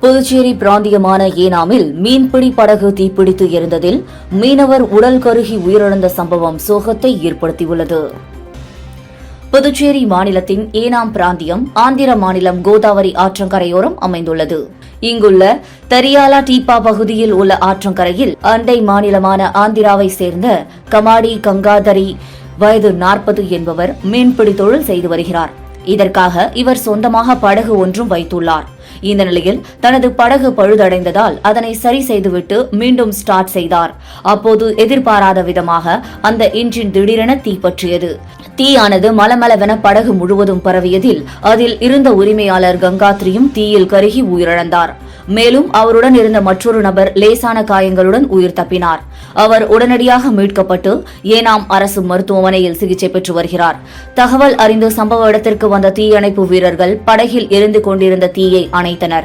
புதுச்சேரி பிராந்தியமான ஏனாமில் மீன்பிடி படகு தீப்பிடித்து எரிந்ததில் மீனவர் உடல் கருகி உயிரிழந்த சம்பவம் சோகத்தை ஏற்படுத்தியுள்ளது. புதுச்சேரி மாநிலத்தின் ஏனாம் பிராந்தியம் ஆந்திர மாநிலம் கோதாவரி ஆற்றங்கரையோரம் அமைந்துள்ளது. இங்குள்ள தரியாலா டீப்பா பகுதியில் உள்ள ஆற்றங்கரையில் அண்டை மாநிலமான ஆந்திராவை சேர்ந்த கமாடி கங்காதரி வயது 40 என்பவர் மீன்பிடி தொழில் செய்து வருகிறார். இதற்காக இவர் சொந்தமாக படகு ஒன்றும் வைத்துள்ளார். இந்த நிலையில் தனது படகு பழுதடைந்ததால் அதனை சரி செய்துவிட்டு மீண்டும் ஸ்டார்ட் செய்தார். அப்போது எதிர்பாராத விதமாக அந்த இன்ஜின் திடீரென தீப்பற்றியது. தீயானது மலமளவென படகு முழுவதும் பரவியதில் அதில் இருந்த உரிமையாளர் கங்காத்ரியும் தீயில் கருகி உயிரிழந்தார். மேலும் அவருடன் இருந்த மற்றொரு நபர் லேசான காயங்களுடன் உயிர் தப்பினார். அவர் உடனடியாக மீட்கப்பட்டு ஏனாம் அரசு மருத்துவமனையில் சிகிச்சை பெற்று வருகிறார். தகவல் அறிந்து சம்பவ இடத்திற்கு வந்த தீயணைப்பு வீரர்கள் படகில் எரிந்து கொண்டிருந்த தீயை அணைத்தனர்.